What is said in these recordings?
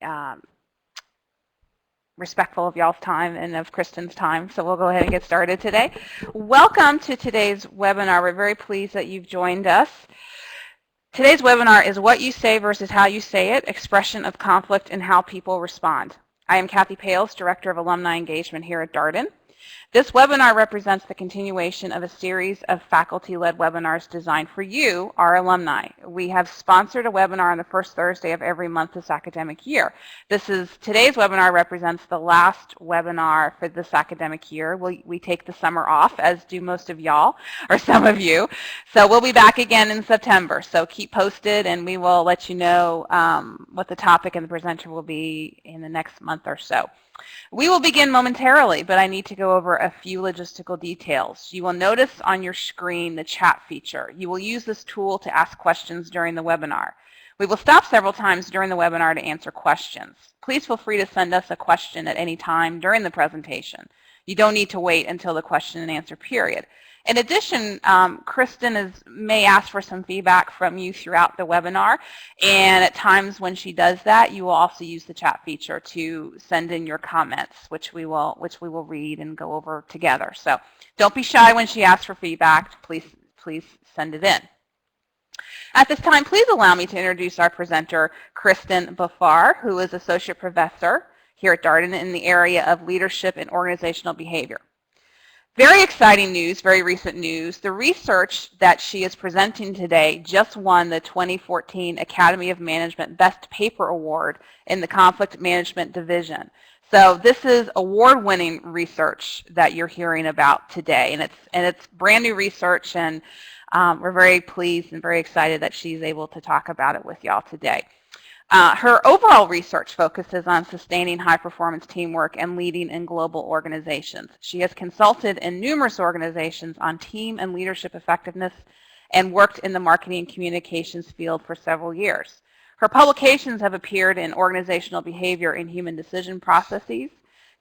um, respectful of y'all's time and of Kristin's time, so we'll go ahead and get started today. Welcome to today's webinar. We're very pleased that you've joined us. Today's webinar is What You Say versus How You Say It, Expression of Conflict and How People Respond. I am Kathy Pales, Director of Alumni Engagement here at Darden. This webinar represents the continuation of a series of faculty-led webinars designed for you, our alumni. We have sponsored a webinar on the first Thursday of every month this academic year. Today's webinar represents the last webinar for this academic year. We take the summer off, as do most of y'all, or some of you. So we'll be back again in September. So keep posted, and we will let you know what the topic and the presenter will be in the next month or so. We will begin momentarily, but I need to go over a few logistical details. You will notice on your screen the chat feature. You will use this tool to ask questions during the webinar. We will stop several times during the webinar to answer questions. Please feel free to send us a question at any time during the presentation. You don't need to wait until the question and answer period. In addition, Kristin may ask for some feedback from you throughout the webinar, and at times when she does that, you will also use the chat feature to send in your comments, which we will read and go over together. So don't be shy when she asks for feedback. Please send it in. At this time, please allow me to introduce our presenter, Kristin Behfar, who is Associate Professor here at Darden in the area of Leadership and Organizational Behavior. Very exciting news, very recent news. The research that she is presenting today just won the 2014 Academy of Management Best Paper Award in the Conflict Management Division. So this is award-winning research that you're hearing about today, and it's brand new research, and we're very pleased and very excited that she's able to talk about it with y'all today. Her overall research focuses on sustaining high-performance teamwork and leading in global organizations. She has consulted in numerous organizations on team and leadership effectiveness and worked in the marketing and communications field for several years. Her publications have appeared in Organizational Behavior and Human Decision Processes,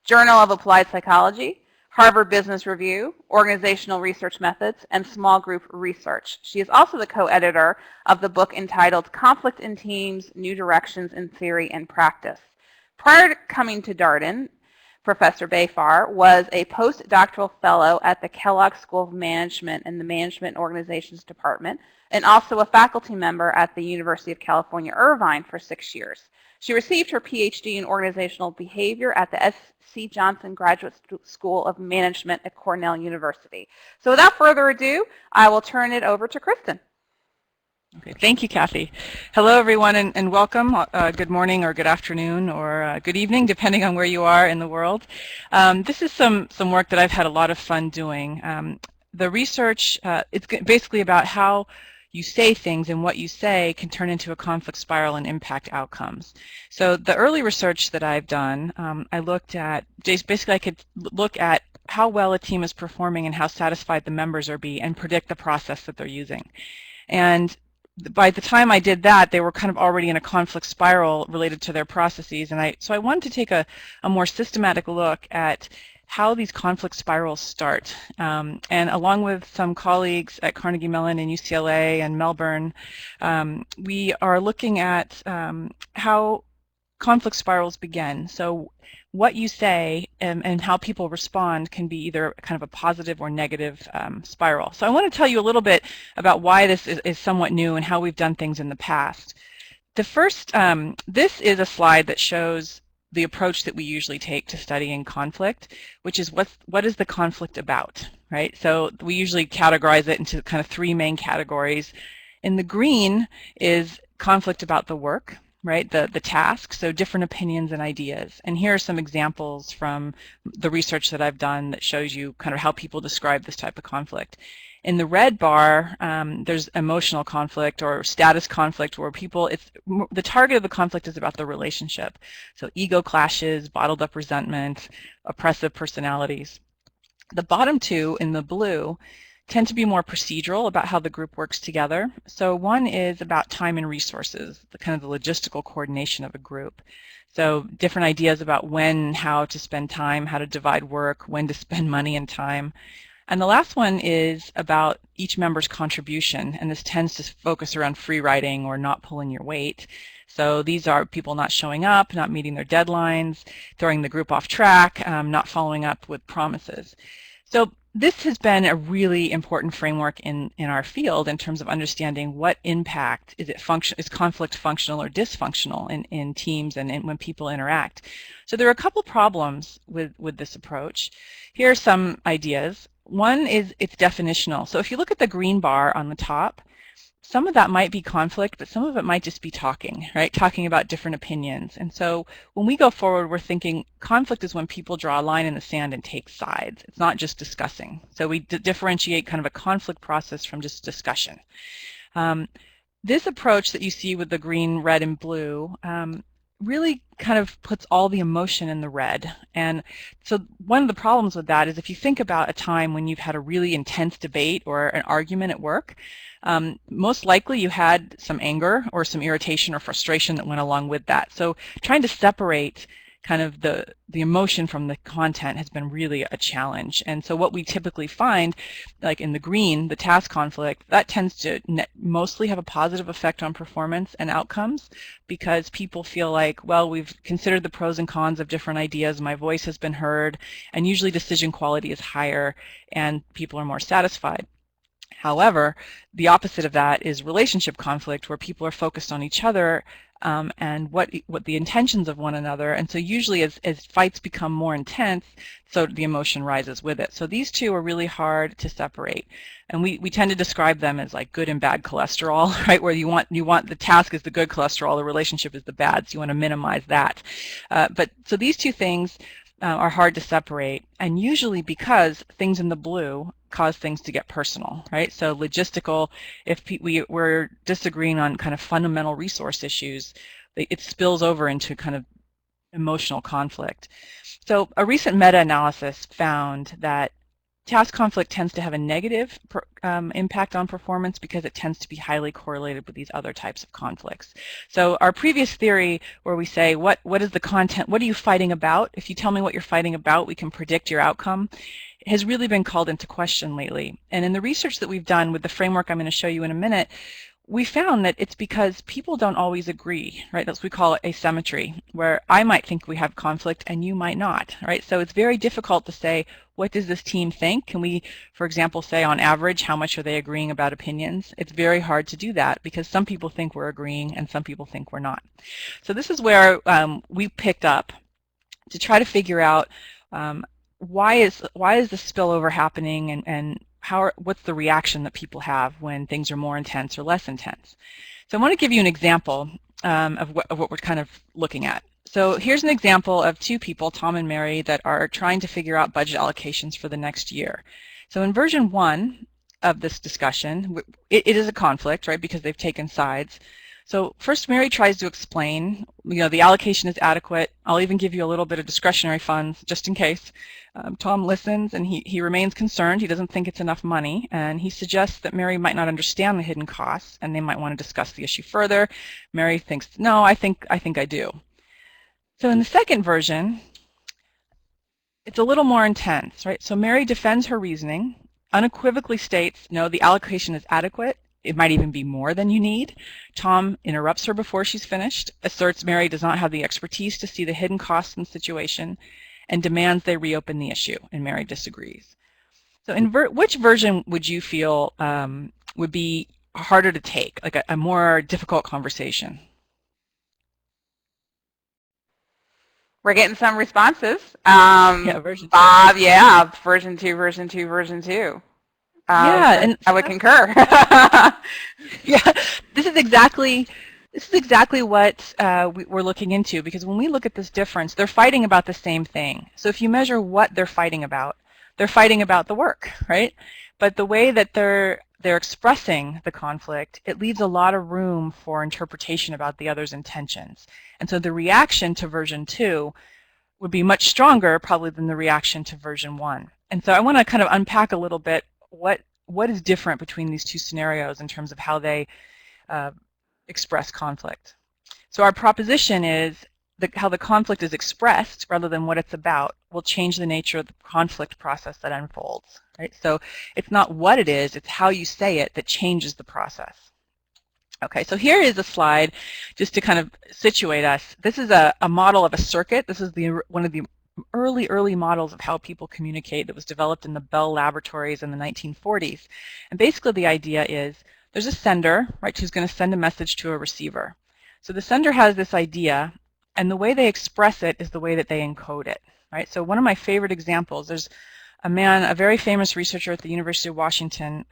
Journal of Applied Psychology, Harvard Business Review, Organizational Research Methods, and Small Group Research. She is also the co-editor of the book entitled Conflict in Teams, New Directions in Theory and Practice. Prior to coming to Darden, Professor Behfar was a postdoctoral fellow at the Kellogg School of Management in the Management Organizations Department, and also a faculty member at the University of California, Irvine for 6 years. She received her PhD in Organizational Behavior at the S.C. Johnson Graduate School of Management at Cornell University. So without further ado, I will turn it over to Kristin. Okay, thank you, Kathy. Hello, everyone, and welcome. Good morning or good afternoon or good evening, depending on where you are in the world. This is some work that I've had a lot of fun doing. The research, it's basically about how you say things and what you say can turn into a conflict spiral and impact outcomes. So the early research that I've done, I looked at, basically I could look at how well a team is performing and how satisfied the members are and predict the process that they're using. And by the time I did that, they were kind of already in a conflict spiral related to their processes. And so I wanted to take a more systematic look at how these conflict spirals start. And along with some colleagues at Carnegie Mellon and UCLA and Melbourne, we are looking at how conflict spirals begin. So what you say and how people respond can be either kind of a positive or negative spiral. So I want to tell you a little bit about why this is somewhat new and how we've done things in the past. The first, this is a slide that shows the approach that we usually take to studying conflict, which is what is the conflict about, right? So we usually categorize it into kind of 3 main categories. In the green is conflict about the work, right, the task, so different opinions and ideas. And here are some examples from the research that I've done that shows you kind of how people describe this type of conflict. In the red bar, there's emotional conflict or status conflict where the target of the conflict is about the relationship. So ego clashes, bottled up resentment, oppressive personalities. The bottom 2 in the blue tend to be more procedural about how the group works together. So one is about time and resources, the kind of the logistical coordination of a group. So different ideas about when and how to spend time, how to divide work, when to spend money and time. And the last one is about each member's contribution, and this tends to focus around free riding or not pulling your weight. So these are people not showing up, not meeting their deadlines, throwing the group off track, not following up with promises. So this has been a really important framework in our field in terms of understanding what impact is conflict functional or dysfunctional in teams and when people interact. So there are a couple problems with this approach. Here are some ideas. One is it's definitional. So if you look at the green bar on the top, some of that might be conflict, but some of it might just be talking, right? Talking about different opinions. And so when we go forward, we're thinking conflict is when people draw a line in the sand and take sides. It's not just discussing. So we differentiate kind of a conflict process from just discussion. This approach that you see with the green, red, and blue really kind of puts all the emotion in the red. And so one of the problems with that is if you think about a time when you've had a really intense debate or an argument at work, most likely you had some anger or some irritation or frustration that went along with that. So trying to separate kind of the emotion from the content has been really a challenge. And so what we typically find, like in the green, the task conflict, that tends to mostly have a positive effect on performance and outcomes because people feel like, well, we've considered the pros and cons of different ideas, my voice has been heard, and usually decision quality is higher and people are more satisfied. However, the opposite of that is relationship conflict, where people are focused on each other and what the intentions of one another. And so usually as fights become more intense, so the emotion rises with it. So these two are really hard to separate. And we tend to describe them as like good and bad cholesterol, right? Where you want the task is the good cholesterol, the relationship is the bad, so you want to minimize that. So these two things are hard to separate, and usually because things in the blue cause things to get personal, right? So logistical, if we're disagreeing on kind of fundamental resource issues, it spills over into kind of emotional conflict. So a recent meta-analysis found that task conflict tends to have a negative impact on performance because it tends to be highly correlated with these other types of conflicts. So our previous theory where we say, what is the content, what are you fighting about? If you tell me what you're fighting about, we can predict your outcome, has really been called into question lately. And in the research that we've done with the framework I'm going to show you in a minute, we found that it's because people don't always agree, right? That's what we call asymmetry, where I might think we have conflict and you might not, right? So it's very difficult to say, what does this team think? Can we, for example, say on average, how much are they agreeing about opinions? It's very hard to do that because some people think we're agreeing and some people think we're not. So this is where we picked up to try to figure out why is this spillover happening and what's the reaction that people have when things are more intense or less intense. So I want to give you an example of what we're kind of looking at. So here's an example of two people, Tom and Mary, that are trying to figure out budget allocations for the next year. So in version 1 of this discussion, it is a conflict, right, because they've taken sides. So first, Mary tries to explain, the allocation is adequate. I'll even give you a little bit of discretionary funds just in case. Tom listens and he remains concerned. He doesn't think it's enough money, and he suggests that Mary might not understand the hidden costs and they might want to discuss the issue further. Mary thinks, no, I think I do. So in the second version, it's a little more intense, right? So Mary defends her reasoning, unequivocally states, no, the allocation is adequate. It might even be more than you need. Tom interrupts her before she's finished, asserts Mary does not have the expertise to see the hidden costs in the situation, and demands they reopen the issue, and Mary disagrees. So in which version would you feel would be harder to take, like a more difficult conversation? We're getting some responses. Yeah, version 2. Bob, yeah, version 2, version 2, version 2. Yeah, and I would concur. Yeah, this is exactly what we're looking into, because when we look at this difference, they're fighting about the same thing. So if you measure what they're fighting about the work, right? But the way that they're expressing the conflict, it leaves a lot of room for interpretation about the other's intentions. And so the reaction to version 2 would be much stronger probably than the reaction to version 1. And so I want to kind of unpack a little bit what is different between these two scenarios in terms of how they express conflict. So our proposition is how the conflict is expressed rather than what it's about will change the nature of the conflict process that unfolds, right? So it's not what it is, it's how you say it that changes the process. Okay, so here is a slide just to kind of situate us. This is a model of a circuit. This is one of the early models of how people communicate that was developed in the Bell Laboratories in the 1940s. And basically the idea is there's a sender, right, who's going to send a message to a receiver. So the sender has this idea, and the way they express it is the way that they encode it, right? So one of my favorite examples, there's a man, a very famous researcher at the University of Washington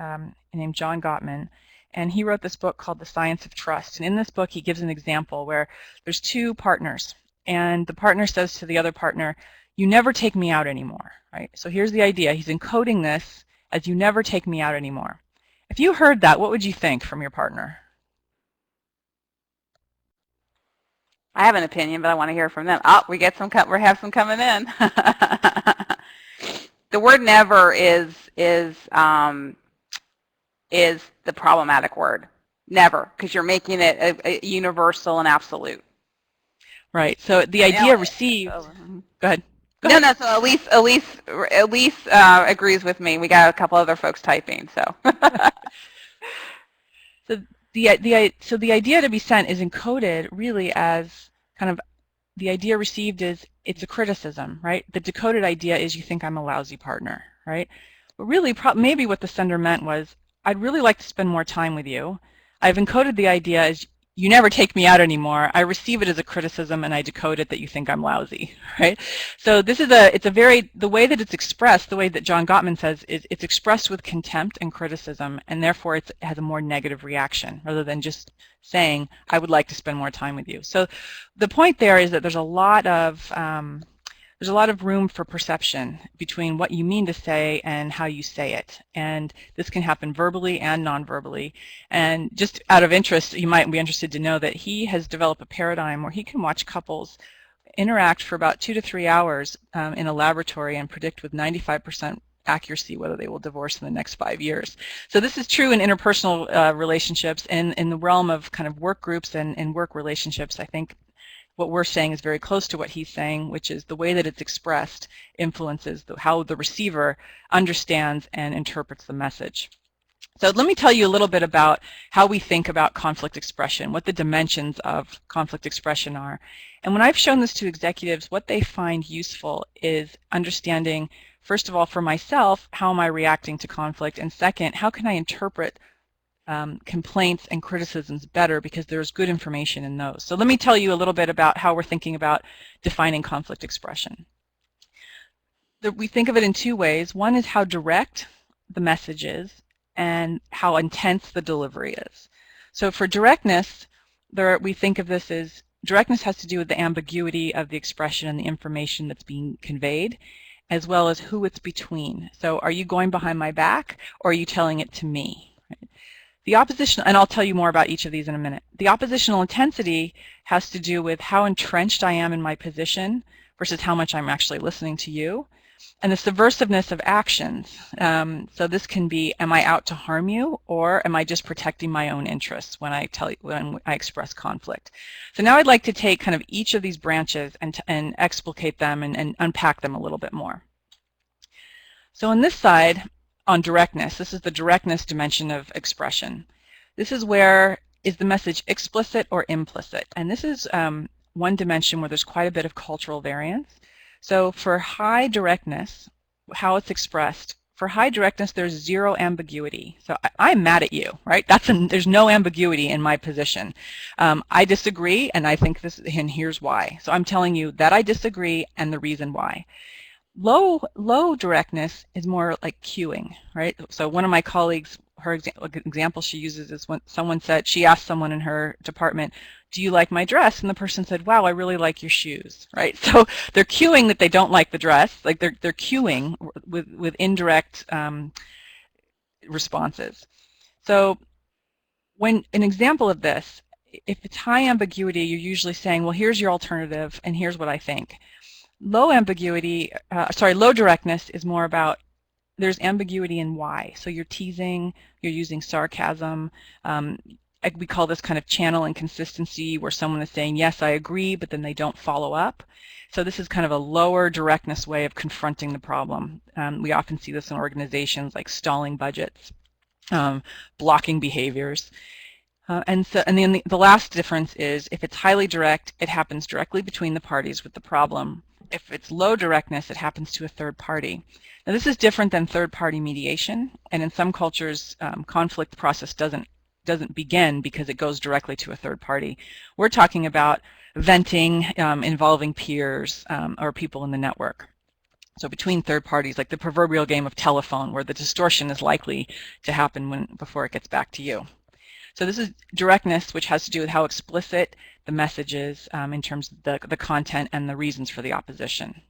named John Gottman, and he wrote this book called The Science of Trust. And in this book, he gives an example where there's two partners, and the partner says to the other partner, "You never take me out anymore," right? So here's the idea. He's encoding this as "you never take me out anymore." If you heard that, what would you think from your partner? I have an opinion, but I want to hear from them. Oh, we have some coming in. The word "never" is the problematic word. Never, because you're making it a universal and absolute. Right. So the idea received. Go ahead. No. So Elise agrees with me. We got a couple other folks typing. So. So the idea to be sent is encoded really as kind of the idea received is it's a criticism, right? The decoded idea is you think I'm a lousy partner, right? But really, maybe what the sender meant was I'd really like to spend more time with you. I've encoded the idea as you never take me out anymore. I receive it as a criticism, and I decode it that you think I'm lousy, right? So this is the way that it's expressed, the way that John Gottman says, is it's expressed with contempt and criticism, and therefore it has a more negative reaction rather than just saying, I would like to spend more time with you. So the point there is that there's a lot of room for perception between what you mean to say and how you say it. And this can happen verbally and non-verbally. And just out of interest, you might be interested to know that he has developed a paradigm where he can watch couples interact for about 2 to 3 hours in a laboratory and predict with 95% accuracy whether they will divorce in the next 5 years. So this is true in interpersonal relationships, and in the realm of kind of work groups and work relationships. I think what we're saying is very close to what he's saying, which is the way that it's expressed influences how the receiver understands and interprets the message. So let me tell you a little bit about how we think about conflict expression, what the dimensions of conflict expression are. And when I've shown this to executives, what they find useful is understanding, first of all, for myself, how am I reacting to conflict? And second, how can I interpret complaints and criticisms better, because there's good information in those. So let me tell you a little bit about how we're thinking about defining conflict expression. We think of it in two ways. One is how direct the message is and how intense the delivery is. So for directness, we think of this as directness has to do with the ambiguity of the expression and the information that's being conveyed, as well as who it's between. So are you going behind my back, or are you telling it to me? The oppositional, and I'll tell you more about each of these in a minute. The oppositional intensity has to do with how entrenched I am in my position versus how much I'm actually listening to you. And the subversiveness of actions. So this can be, am I out to harm you, or am I just protecting my own interests when I express conflict? So now I'd like to take kind of each of these branches and explicate them and unpack them a little bit more. So on this side, on directness, this is the directness dimension of expression. This is where is the message explicit or implicit? And this is one dimension where there's quite a bit of cultural variance. So for high directness, how it's expressed, for high directness, there's zero ambiguity. So I'm mad at you, right? There's no ambiguity in my position. I disagree, and I think this, and here's why. So I'm telling you that I disagree and the reason why. Low directness is more like cueing, right? So one of my colleagues, her example she uses is when someone said, she asked someone in her department, do you like my dress? And the person said, wow, I really like your shoes, right? So they're cueing that they don't like the dress, like they're cueing with indirect responses. So when an example of this, if it's high ambiguity, you're usually saying, well, here's your alternative and here's what I think. Low directness is more about there's ambiguity in why. So you're teasing, you're using sarcasm, we call this kind of channel inconsistency, where someone is saying, yes, I agree, but then they don't follow up. So this is kind of a lower directness way of confronting the problem. We often see this in organizations like stalling budgets, blocking behaviors. And then the last difference is if it's highly direct, it happens directly between the parties with the problem. If it's low directness, it happens to a third party. Now this is different than third-party mediation, and in some cultures, conflict process doesn't begin because it goes directly to a third party. We're talking about venting involving peers or people in the network. So between third parties, like the proverbial game of telephone, where the distortion is likely to happen before it gets back to you. So this is directness, which has to do with how explicit the message is in terms of the content and the reasons for the opposition.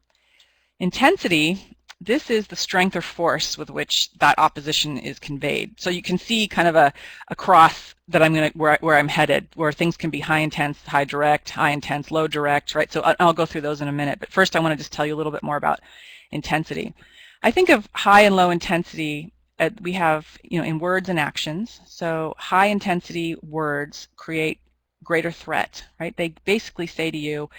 Intensity, this is the strength or force with which that opposition is conveyed. So you can see kind of a cross that where I'm headed, where things can be high intense, high direct, high intense, low direct, right? So I'll go through those in a minute. But first, I want to just tell you a little bit more about intensity. I think of high and low intensity. We have, in words and actions. So high intensity words create greater threat, right? They basically say to you,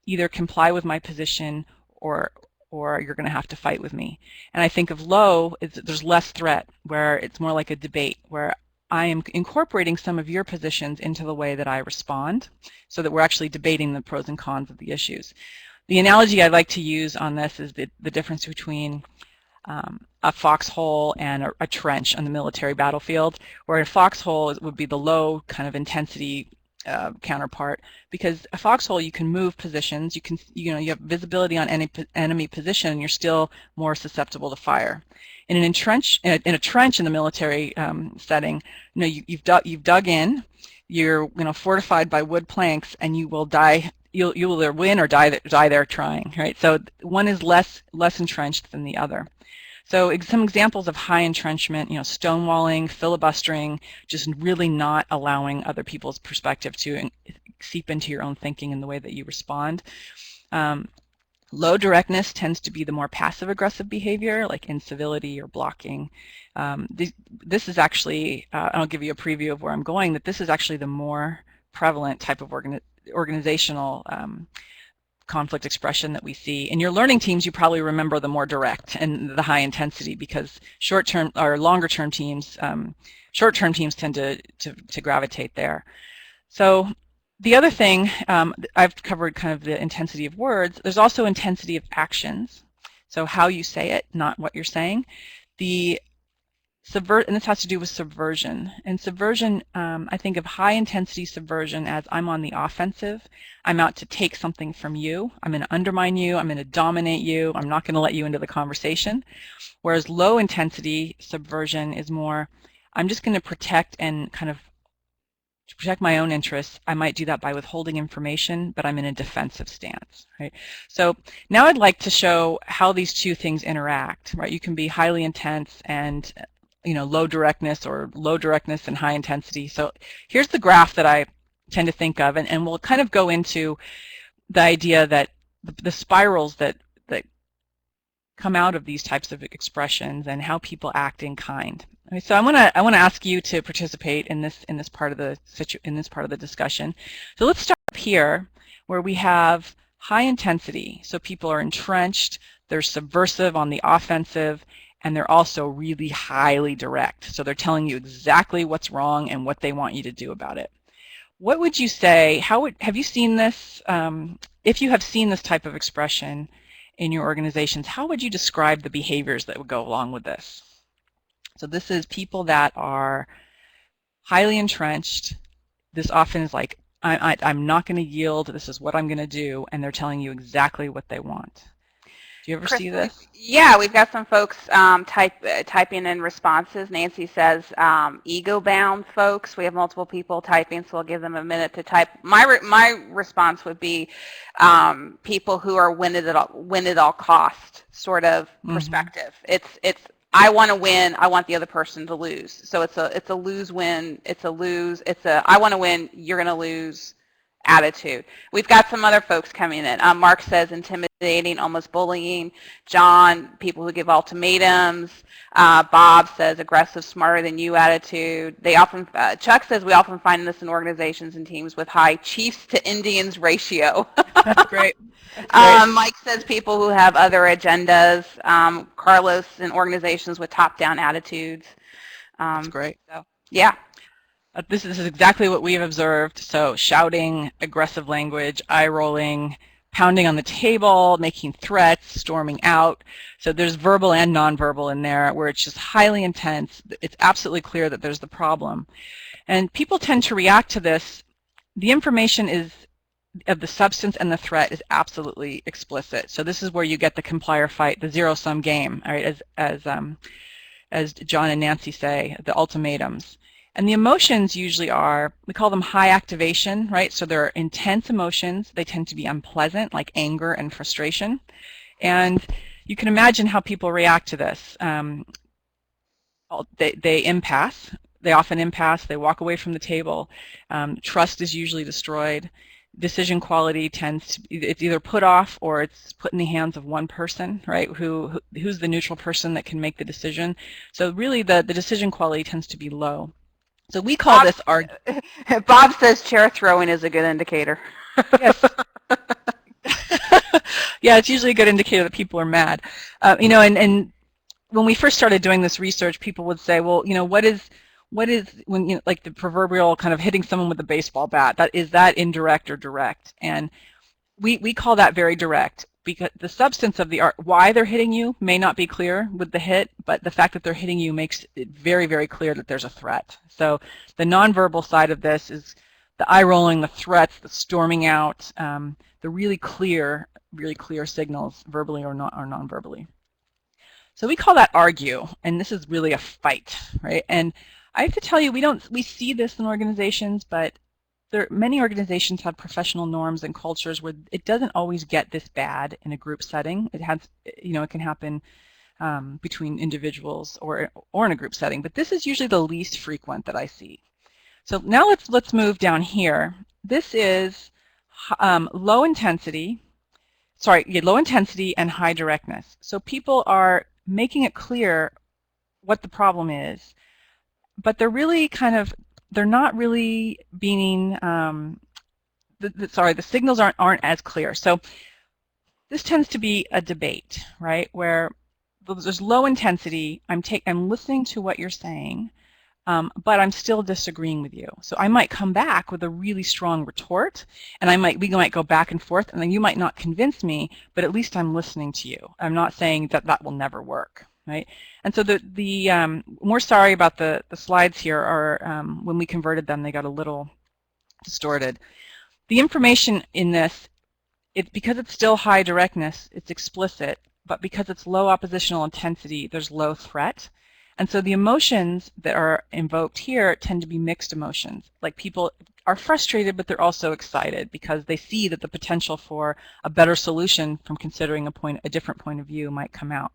either comply with my position or you're going to have to fight with me. And I think of low, there's less threat, where it's more like a debate, where I am incorporating some of your positions into the way that I respond, so that we're actually debating the pros and cons of the issues. The analogy I like to use on this is the difference between a foxhole and a trench on the military battlefield, where a foxhole would be the low kind of intensity counterpart, because a foxhole, you can move positions, you have visibility on any enemy position, and you're still more susceptible to fire. In a trench in the military setting, you've dug in, you're fortified by wood planks, and you will die. You'll either win or die there trying, right? So one is less entrenched than the other. So some examples of high entrenchment, stonewalling, filibustering, just really not allowing other people's perspective to seep into your own thinking in the way that you respond. Low directness tends to be the more passive-aggressive behavior, like incivility or blocking. This is actually, I'll give you a preview of where I'm going, that this is actually the more prevalent type of organizational conflict expression that we see. In your learning teams, you probably remember the more direct and the high intensity, because short-term or longer-term teams, short-term teams tend to gravitate there. So the other thing, I've covered kind of the intensity of words. There's also intensity of actions. So how you say it, not what you're saying. And this has to do with subversion. And subversion, I think of high intensity subversion as I'm on the offensive. I'm out to take something from you. I'm going to undermine you. I'm going to dominate you. I'm not going to let you into the conversation. Whereas low intensity subversion is more, I'm just going to protect and kind of to protect my own interests. I might do that by withholding information, but I'm in a defensive stance, right? So now I'd like to show how these two things interact, right? You can be highly intense and low directness, or low directness and high intensity. So here's the graph that I tend to think of, and we'll kind of go into the idea that the spirals that come out of these types of expressions and how people act in kind. Okay, so I want to ask you to participate in this part of the discussion. So let's start up here, where we have high intensity. So people are entrenched, they're subversive on the offensive, and they're also really highly direct. So they're telling you exactly what's wrong and what they want you to do about it. What would you say, have you seen this, if you have seen this type of expression in your organizations, how would you describe the behaviors that would go along with this? So this is people that are highly entrenched. This often is like, I'm not going to yield, this is what I'm going to do, and they're telling you exactly what they want. Do you ever see this? Yeah, we've got some folks typing in responses. Nancy says ego-bound folks. We have multiple people typing, so we'll give them a minute to type. My response would be people who are win at all cost sort of perspective. It's I want to win. I want the other person to lose. So it's a lose-win. It's a lose. It's a I want to win. You're going to lose attitude. We've got some other folks coming in. Mark says intimidating almost bullying. John, people who give ultimatums. Bob says aggressive, smarter than you attitude. They often, Chuck says we often find this in organizations and teams with high chiefs to Indians ratio. That's great. That's great. Mike says people who have other agendas. Carlos in organizations with top-down attitudes. That's great. So, yeah. This is exactly what we've observed. So shouting, aggressive language, eye rolling, pounding on the table, making threats, storming out. So there's verbal and nonverbal in there where it's just highly intense. It's absolutely clear that there's the problem. And people tend to react to this. The information is of the substance and the threat is absolutely explicit. So this is where you get the comply or fight, the zero-sum game, right? As John and Nancy say, the ultimatums. And the emotions usually are, we call them high activation, right? So they're intense emotions. They tend to be unpleasant, like anger and frustration. And you can imagine how people react to this. They impasse. They often impasse. They walk away from the table. Trust is usually destroyed. Decision quality tends to, it's either put off or it's put in the hands of one person, right? Who's the neutral person that can make the decision. So really the decision quality tends to be low. So we call this our... Bob says chair throwing is a good indicator. Yes. Yeah, it's usually a good indicator that people are mad. You know, and when we first started doing this research, people would say, well, you know, what is when, you know, like the proverbial kind of hitting someone with a baseball bat, is that indirect or direct? And we call that very direct, because the substance of the art, why they're hitting you may not be clear with the hit, but the fact that they're hitting you makes it very, very clear that there's a threat. So the nonverbal side of this is the eye rolling, the threats, the storming out, the really clear signals, verbally or non-verbally. So we call that argue, and this is really a fight, right? And I have to tell you, we see this in organizations, but many organizations have professional norms and cultures where it doesn't always get this bad in a group setting. It has, you know, it can happen between individuals or in a group setting, but this is usually the least frequent that I see. So now let's move down here. This is low intensity and high directness. So people are making it clear what the problem is, but they're really they're not really being, the signals aren't as clear. So this tends to be a debate, right, where there's low intensity, I'm listening to what you're saying, but I'm still disagreeing with you. So I might come back with a really strong retort, and we might go back and forth, and then you might not convince me, but at least I'm listening to you. I'm not saying that will never work. Right? And so we're sorry about the slides here, are when we converted them, they got a little distorted. The information in this, because it's still high directness, it's explicit, but because it's low oppositional intensity, there's low threat. And so the emotions that are invoked here tend to be mixed emotions. Like people are frustrated, but they're also excited because they see that the potential for a better solution from considering a different point of view might come out.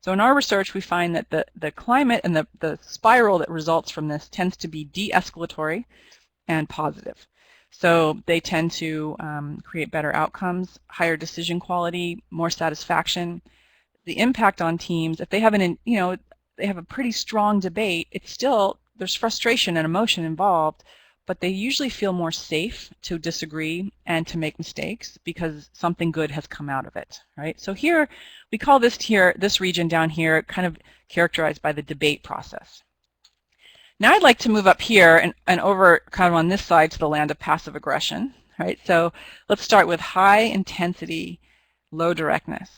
So in our research, we find that the climate and the spiral that results from this tends to be de-escalatory and positive. So they tend to create better outcomes, higher decision quality, more satisfaction. The impact on teams, if they have they have a pretty strong debate, there's frustration and emotion involved, but they usually feel more safe to disagree and to make mistakes because something good has come out of it, right? So here, we call this region down here kind of characterized by the debate process. Now I'd like to move up here and over kind of on this side to the land of passive aggression, right? So let's start with high intensity, low directness.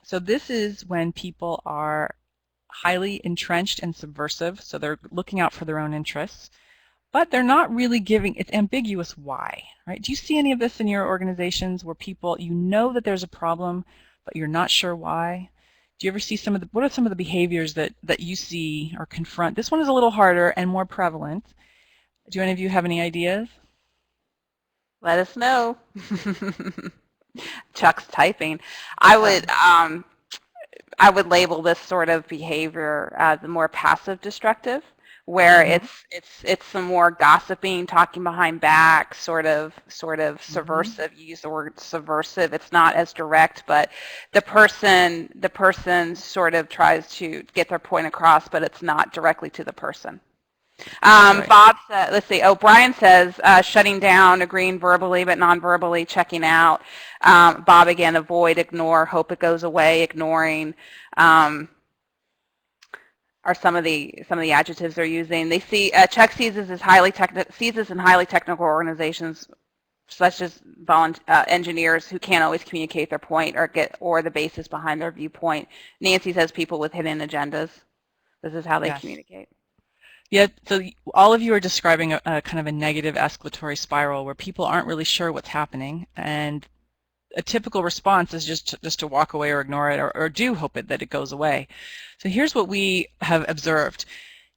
So this is when people are highly entrenched and subversive, so they're looking out for their own interests, but they're not really it's ambiguous why, right? Do you see any of this in your organizations where people, you know that there's a problem, but you're not sure why? Do you ever see what are some of the behaviors that you see or confront? This one is a little harder and more prevalent. Do any of you have any ideas? Let us know. Chuck's typing. I would label this sort of behavior as the more passive destructive, where it's some more gossiping, talking behind back, sort of subversive. You use the word subversive. It's not as direct, but the person sort of tries to get their point across, but it's not directly to the person. Right. Bob said, let's see. Oh, Brian says shutting down, agreeing verbally but non-verbally, checking out. Bob again, avoid, ignore, hope it goes away, ignoring. Are some of the adjectives they're using. They see Chuck sees this as sees this in highly technical organizations such as engineers who can't always communicate their point or the basis behind their viewpoint. Nancy says people with hidden agendas. This is how they communicate. Yeah, so all of you are describing a kind of a negative escalatory spiral where people aren't really sure what's happening, and a typical response is just to walk away or ignore it, or do hope that it goes away. So here's what we have observed.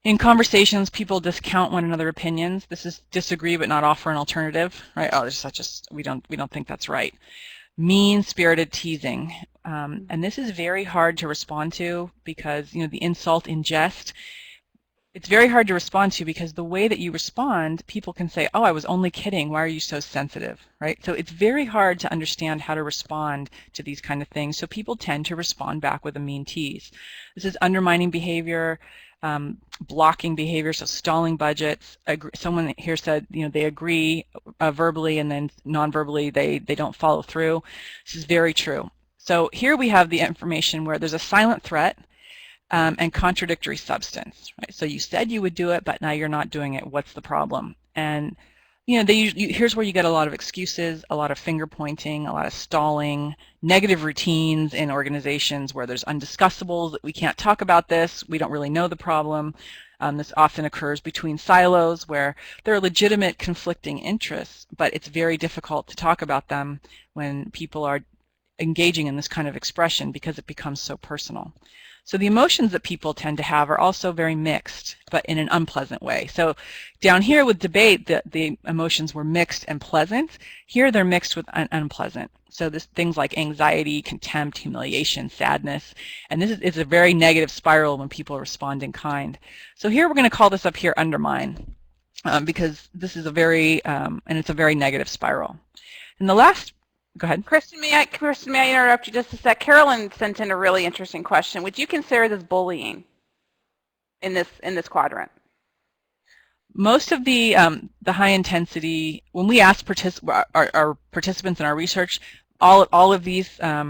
In conversations, people discount one another's opinions. This is disagree but not offer an alternative, right? Oh, we don't think that's right. Mean-spirited teasing, and this is very hard to respond to because the insult in jest. It's very hard to respond to because the way that you respond, people can say, oh, I was only kidding. Why are you so sensitive, right? So it's very hard to understand how to respond to these kind of things. So people tend to respond back with a mean tease. This is undermining behavior, blocking behavior, so stalling budgets. Someone here said, they agree verbally and then non-verbally they don't follow through. This is very true. So here we have the information where there's a silent threat, and contradictory substance, right? So you said you would do it, but now you're not doing it. What's the problem? And here's where you get a lot of excuses, a lot of finger pointing, a lot of stalling, negative routines in organizations where there's undiscussables. We can't talk about this. We don't really know the problem. This often occurs between silos where there are legitimate conflicting interests, but it's very difficult to talk about them when people are engaging in this kind of expression because it becomes so personal. So the emotions that people tend to have are also very mixed, but in an unpleasant way. So down here with debate, the emotions were mixed and pleasant. Here they're mixed with unpleasant. So things like anxiety, contempt, humiliation, sadness, and this is a very negative spiral when people respond in kind. So here we're going to call this up here undermine, because this is a very, and it's a very negative spiral. And the last, go ahead. Kristin, may I interrupt you just a sec? Carolyn sent in a really interesting question. Would you consider this bullying in this quadrant? Most of the high intensity, when we ask our participants in our research, all of these, let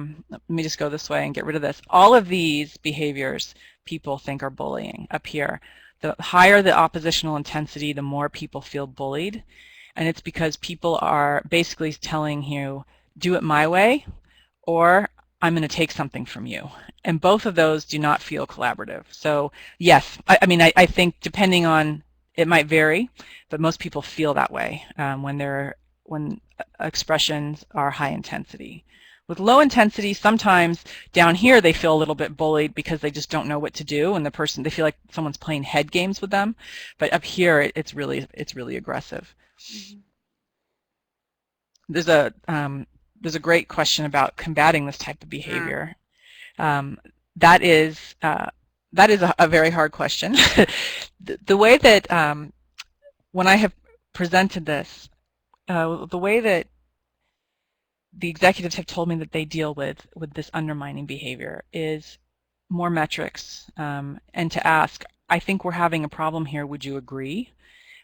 me just go this way and get rid of this. All of these behaviors people think are bullying up here. The higher the oppositional intensity, the more people feel bullied. And it's because people are basically telling you, do it my way, or I'm going to take something from you. And both of those do not feel collaborative. So yes, I mean, I think depending on, it might vary, but most people feel that way when expressions are high intensity. With low intensity, sometimes down here they feel a little bit bullied because they just don't know what to do, and they feel like someone's playing head games with them. But up here, it's really aggressive. Mm-hmm. There's a great question about combating this type of behavior. That is a very hard question. The way that when I have presented this, the way that the executives have told me that they deal with this undermining behavior is more metrics, and to ask, I think we're having a problem here, would you agree?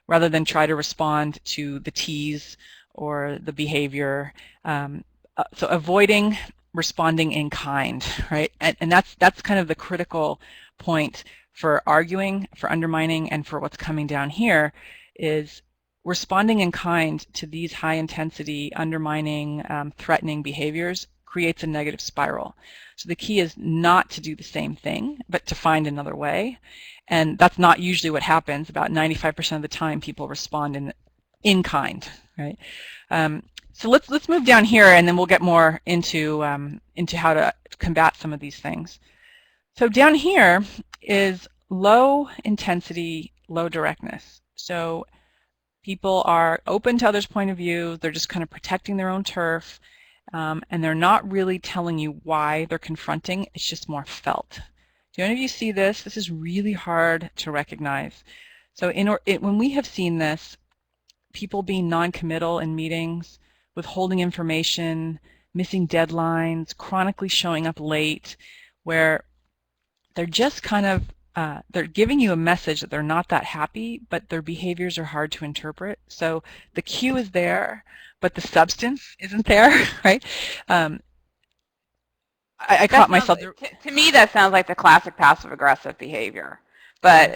Rather than try to respond to the tease or the behavior. So avoiding responding in kind, right? And that's kind of the critical point for arguing, for undermining, and for what's coming down here is responding in kind to these high intensity, undermining, threatening behaviors creates a negative spiral. So the key is not to do the same thing, but to find another way. And that's not usually what happens. About 95% of the time people respond in kind, right? So let's move down here, and then we'll get more into how to combat some of these things. So down here is low intensity, low directness. So people are open to others' point of view. They're just kind of protecting their own turf, and they're not really telling you why they're confronting. It's just more felt. Do any of you see this? This is really hard to recognize. So when we have seen this, people being non-committal in meetings, withholding information, missing deadlines, chronically showing up late, where they're just kind of they're giving you a message that they're not that happy, but their behaviors are hard to interpret. So the cue is there, but the substance isn't there, right? I caught myself. To me, that sounds like the classic passive-aggressive behavior. But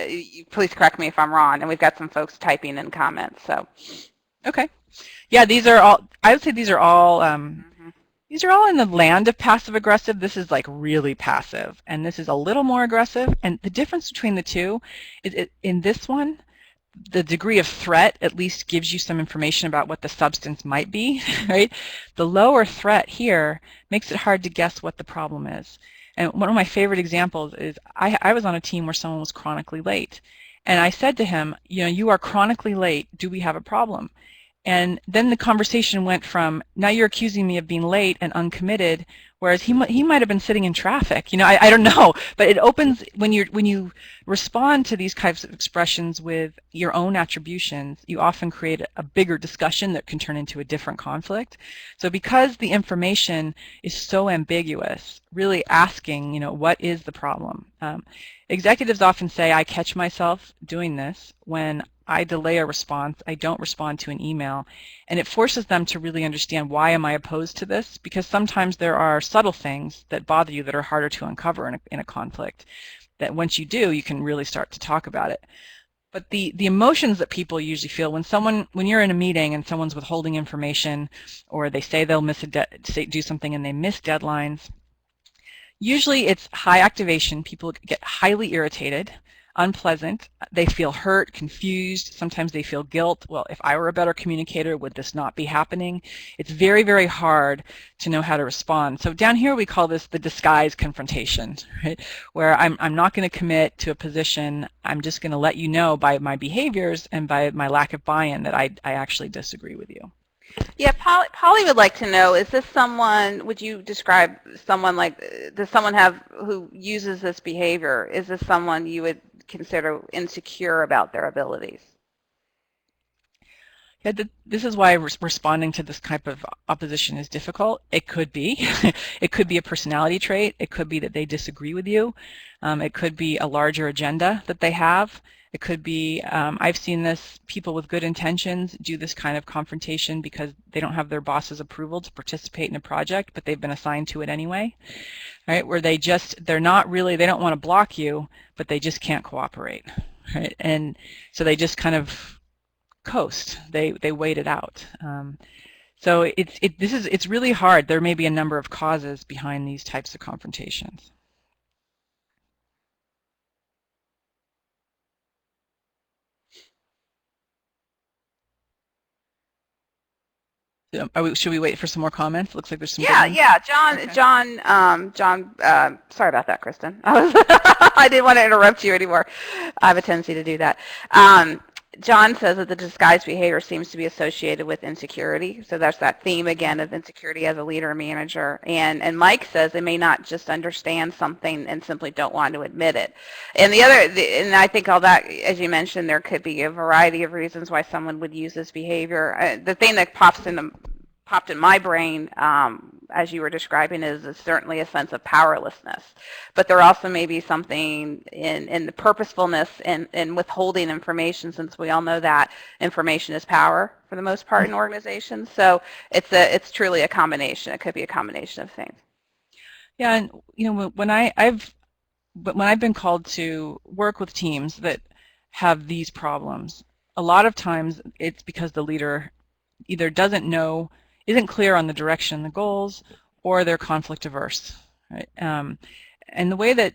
please correct me if I'm wrong. And we've got some folks typing in comments. So, okay, yeah, these are all. I would say these are all. These are all in the land of passive-aggressive. This is like really passive, and this is a little more aggressive. And the difference between the two is in this one, the degree of threat at least gives you some information about what the substance might be, right? The lower threat here makes it hard to guess what the problem is. And one of my favorite examples is I was on a team where someone was chronically late. And I said to him, you know, you are chronically late. Do we have a problem? And then the conversation went from, now you're accusing me of being late and uncommitted, whereas he might have been sitting in traffic. You know, I don't know, but it opens, when you respond to these types of expressions with your own attributions, you often create a bigger discussion that can turn into a different conflict. So because the information is so ambiguous, really asking, you know, what is the problem? Executives often say, I catch myself doing this when I delay a response, I don't respond to an email, and it forces them to really understand, why am I opposed to this? Because sometimes there are subtle things that bother you that are harder to uncover in a conflict, that once you do, you can really start to talk about it. But the emotions that people usually feel when you're in a meeting and someone's withholding information, or they say they'll do something and they miss deadlines, usually it's high activation. People get highly irritated, unpleasant. They feel hurt, confused. Sometimes they feel guilt. Well, if I were a better communicator, would this not be happening? It's very, very hard to know how to respond. So down here we call this the disguise confrontation, right? Where I'm not going to commit to a position. I'm just going to let you know by my behaviors and by my lack of buy-in that I actually disagree with you. Yeah, Polly would like to know, is this someone, would you describe someone like, does someone have, who uses this behavior, is this someone you would consider insecure about their abilities? Yeah, this is why responding to this type of opposition is difficult. It could be. It could be a personality trait. It could be that they disagree with you. It could be a larger agenda that they have. It could be, I've seen this, people with good intentions do this kind of confrontation because they don't have their boss's approval to participate in a project, but they've been assigned to it anyway, right? Where they don't want to block you, but they just can't cooperate, right? And so they just kind of coast. They wait it out. So it's really hard. There may be a number of causes behind these types of confrontations. Should we wait for some more comments? It looks like there's some. Yeah. John. Okay. John. Sorry about that, Kristin. I didn't want to interrupt you anymore. I have a tendency to do that. John says that the disguised behavior seems to be associated with insecurity. So that's that theme again of insecurity as a leader or manager. And Mike says they may not just understand something and simply don't want to admit it. And and I think all that, as you mentioned, there could be a variety of reasons why someone would use this behavior. The thing that popped in my brain as you were describing is certainly a sense of powerlessness, but there also may be something in the purposefulness and withholding information, since we all know that information is power for the most part in organizations. So it's truly a combination. It could be a combination of things. Yeah, and you know, when I've been called to work with teams that have these problems, a lot of times it's because the leader either isn't clear on the direction and the goals, or they're conflict averse, right? And the way that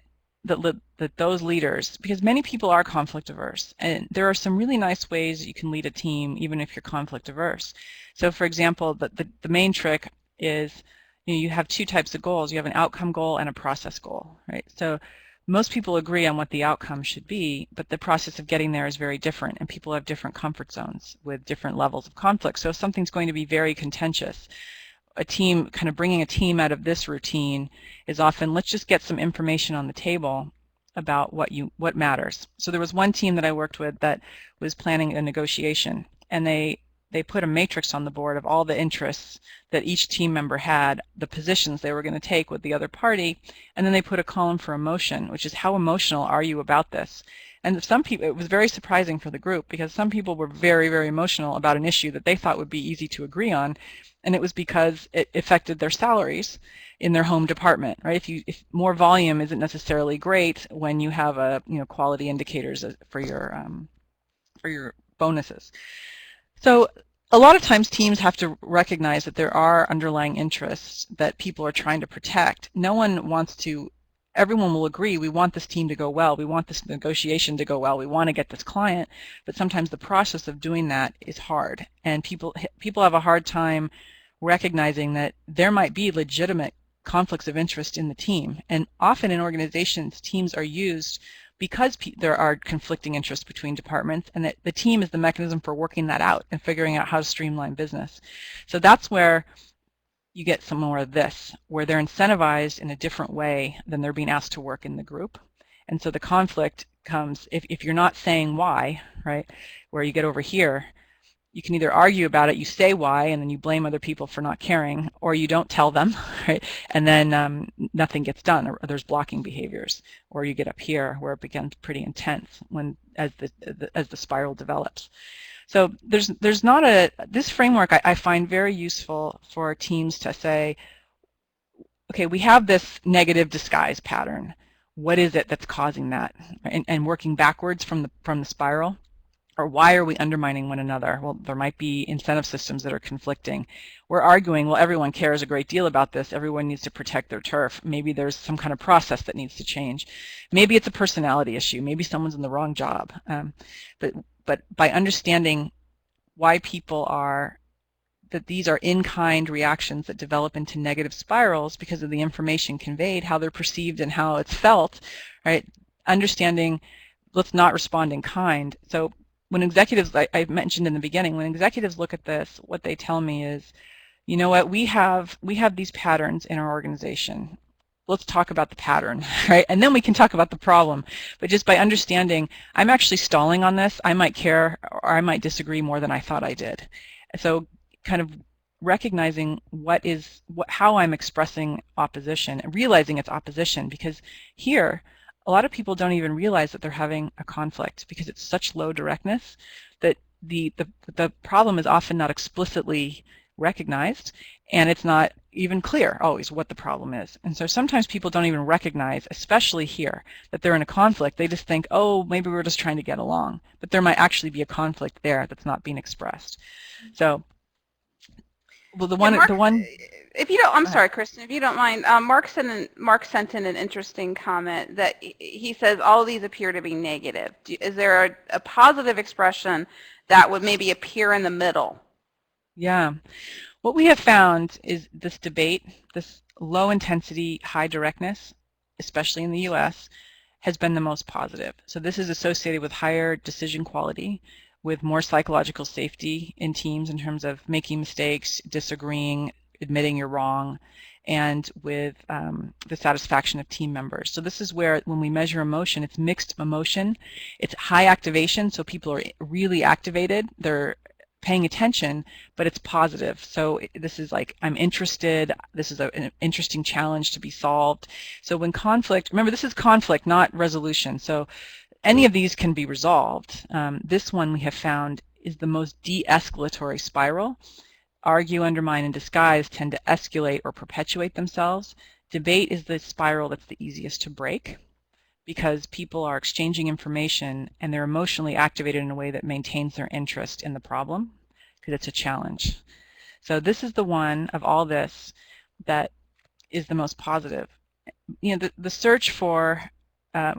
those leaders, because many people are conflict averse, and there are some really nice ways you can lead a team even if you're conflict averse. So for example, the main trick is, you have two types of goals. You have an outcome goal and a process goal, right? So most people agree on what the outcome should be, but the process of getting there is very different, and people have different comfort zones with different levels of conflict. So if something's going to be very contentious, bringing a team out of this routine is often, let's just get some information on the table about what matters. So there was one team that I worked with that was planning a negotiation, and they put a matrix on the board of all the interests that each team member had, the positions they were going to take with the other party, and then they put a column for emotion, which is how emotional are you about this? And some people, it was very surprising for the group because some people were very, very emotional about an issue that they thought would be easy to agree on, and it was because it affected their salaries in their home department, right? If more volume isn't necessarily great when you have a quality indicators for your bonuses. So a lot of times teams have to recognize that there are underlying interests that people are trying to protect. No one wants to, everyone will agree, we want this team to go well, we want this negotiation to go well, we want to get this client, but sometimes the process of doing that is hard, and people have a hard time recognizing that there might be legitimate conflicts of interest in the team. And often in organizations, teams are used because there are conflicting interests between departments, and that the team is the mechanism for working that out and figuring out how to streamline business. So that's where you get some more of this, where they're incentivized in a different way than they're being asked to work in the group. And so the conflict comes if you're not saying why, right, where you get over here, you can either argue about it, you say why, and then you blame other people for not caring, or you don't tell them, right? And then nothing gets done, or there's blocking behaviors. Or you get up here where it becomes pretty intense as the spiral develops. So there's not this framework I find very useful for teams to say, okay, we have this negative disguise pattern. What is it that's causing that? And working backwards from the spiral. Or why are we undermining one another? Well, there might be incentive systems that are conflicting. We're arguing, well, everyone cares a great deal about this. Everyone needs to protect their turf. Maybe there's some kind of process that needs to change. Maybe it's a personality issue. Maybe someone's in the wrong job. But by understanding why people that these are in-kind reactions that develop into negative spirals because of the information conveyed, how they're perceived and how it's felt, right? Understanding, let's not respond in kind. So when executives, I mentioned in the beginning, when executives look at this, what they tell me is, you know what, we have these patterns in our organization. Let's talk about the pattern, right? And then we can talk about the problem. But just by understanding, I'm actually stalling on this, I might care or I might disagree more than I thought I did. So kind of recognizing how I'm expressing opposition and realizing it's opposition, because here, a lot of people don't even realize that they're having a conflict because it's such low directness that the problem is often not explicitly recognized, and it's not even clear always what the problem is. And so sometimes people don't even recognize, especially here, that they're in a conflict. They just think, oh, maybe we're just trying to get along. But there might actually be a conflict there that's not being expressed. So, well, if you don't, I'm sorry, Kristin, if you don't mind, Mark sent in an interesting comment that he says all of these appear to be negative. Is there a positive expression that would maybe appear in the middle? Yeah. What we have found is this debate, this low intensity, high directness, especially in the US, has been the most positive. So this is associated with higher decision quality, with more psychological safety in teams in terms of making mistakes, disagreeing, admitting you're wrong, and with the satisfaction of team members. So this is where, when we measure emotion, it's mixed emotion. It's high activation, so people are really activated. They're paying attention, but it's positive. So this is like, I'm interested. This is an interesting challenge to be solved. So when conflict, remember, this is conflict, not resolution. So any of these can be resolved. This one we have found is the most de-escalatory spiral. Argue, undermine, and disguise tend to escalate or perpetuate themselves. Debate is the spiral that's the easiest to break because people are exchanging information and they're emotionally activated in a way that maintains their interest in the problem because it's a challenge. So this is the one of all this that is the most positive. You know, the search for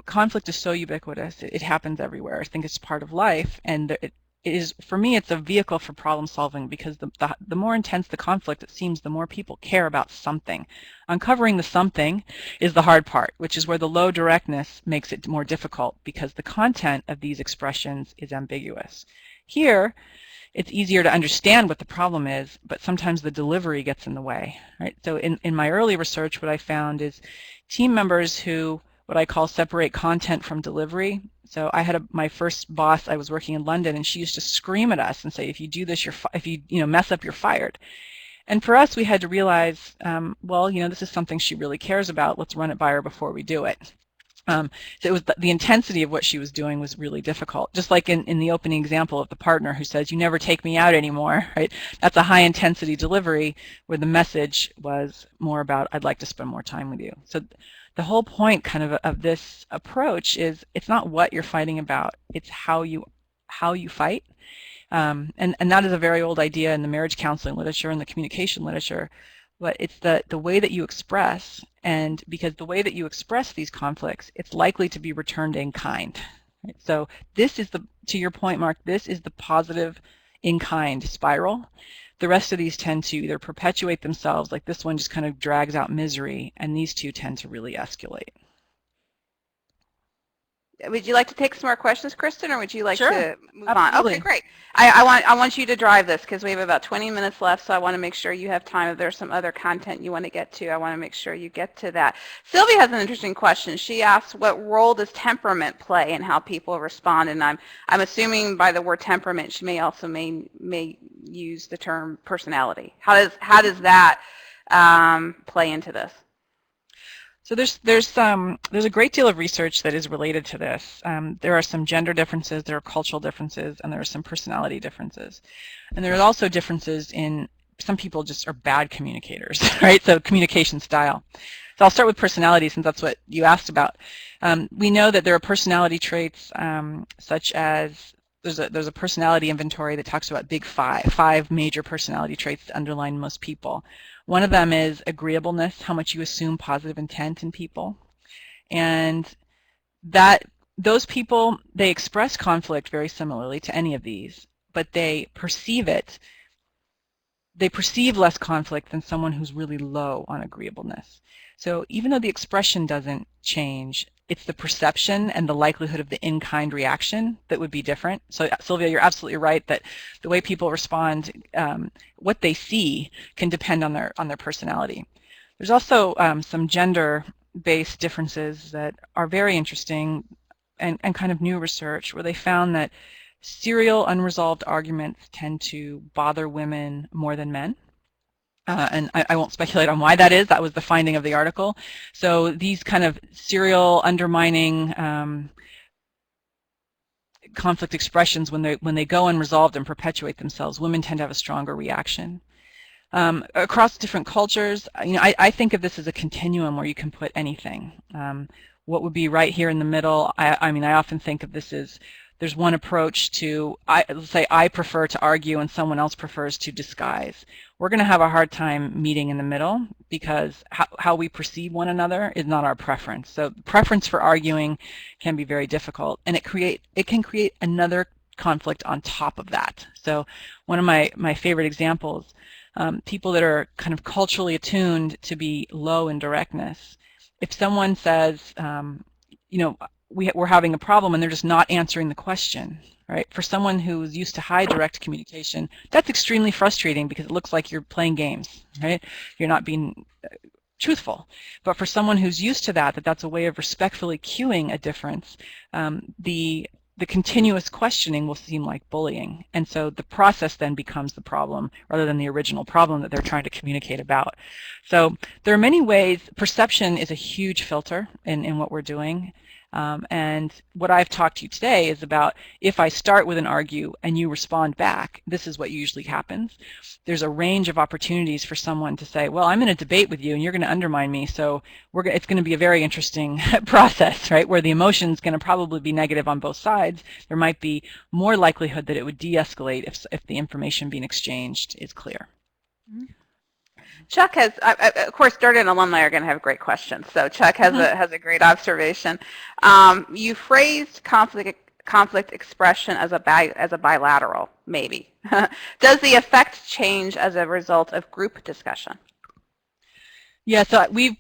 conflict is so ubiquitous. It happens everywhere. I think it's part of life, and it is, for me, it's a vehicle for problem solving because the more intense the conflict, it seems, the more people care about something. Uncovering the something is the hard part, which is where the low directness makes it more difficult because the content of these expressions is ambiguous. Here, it's easier to understand what the problem is, but sometimes the delivery gets in the way, right? So in my early research, what I found is team members who what I call separate content from delivery. So I had my first boss, I was working in London, and she used to scream at us and say, if you do this, if you mess up, you're fired. And for us, we had to realize, well, this is something she really cares about. Let's run it by her before we do it. So it was the intensity of what she was doing was really difficult. Just like in the opening example of the partner who says, you never take me out anymore, right? That's a high intensity delivery where the message was more about, I'd like to spend more time with you. So the whole point kind of this approach is it's not what you're fighting about, it's how you fight. And that is a very old idea in the marriage counseling literature and the communication literature. But it's the way that you express, and because the way that you express these conflicts, it's likely to be returned in kind. Right? So this is to your point, Mark, this is the positive in kind spiral. The rest of these tend to either perpetuate themselves, like this one just kind of drags out misery, and these two tend to really escalate. Would you like to take some more questions, Kristin, or would you like to move Absolutely. on? Okay, great. I want you to drive this because we have about 20 minutes left, so I want to make sure you have time. If there's some other content you want to get to, I want to make sure you get to that. Sylvia has an interesting question. She asks, what role does temperament play in how people respond? And I'm assuming by the word temperament, she may also may use the term personality. How does that play into this? So there's a great deal of research that is related to this. There are some gender differences, there are cultural differences, and there are some personality differences. And there are also differences in some people just are bad communicators, right? So communication style. So I'll start with personality since that's what you asked about. We know that there are personality traits such as there's a personality inventory that talks about big five major personality traits that underline most people. One of them is agreeableness, how much you assume positive intent in people. And those people, they express conflict very similarly to any of these, but they perceive less conflict than someone who's really low on agreeableness. So even though the expression doesn't change, it's the perception and the likelihood of the in-kind reaction that would be different. So Sylvia, you're absolutely right that the way people respond, what they see can depend on their personality. There's also some gender-based differences that are very interesting and kind of new research where they found that serial unresolved arguments tend to bother women more than men. And I won't speculate on why that is. That was the finding of the article. So these kind of serial undermining conflict expressions, when they go unresolved and perpetuate themselves, women tend to have a stronger reaction. Across different cultures, I think of this as a continuum where you can put anything. What would be right here in the middle? I often think of this as there's one approach to, let's say I prefer to argue and someone else prefers to disguise. We're going to have a hard time meeting in the middle because how we perceive one another is not our preference. So preference for arguing can be very difficult, and it can create another conflict on top of that. So one of my favorite examples, people that are kind of culturally attuned to be low in directness. If someone says, we're having a problem and they're just not answering the question, right? For someone who's used to high direct communication, that's extremely frustrating because it looks like you're playing games, right? You're not being truthful. But for someone who's used to that's a way of respectfully cueing a difference, the continuous questioning will seem like bullying. And so the process then becomes the problem rather than the original problem that they're trying to communicate about. So there are many ways. Perception is a huge filter in what we're doing. And what I've talked to you today is about if I start with an argue and you respond back, this is what usually happens. There's a range of opportunities for someone to say, well, I'm in a debate with you and you're going to undermine me, so it's going to be a very interesting process, right, where the emotion is going to probably be negative on both sides. There might be more likelihood that it would de-escalate if the information being exchanged is clear. Mm-hmm. Chuck has, of course, Durden and alumni are going to have great questions. So Chuck has a great observation. You phrased conflict expression as a bilateral, maybe. Does the effect change as a result of group discussion? Yeah, so you're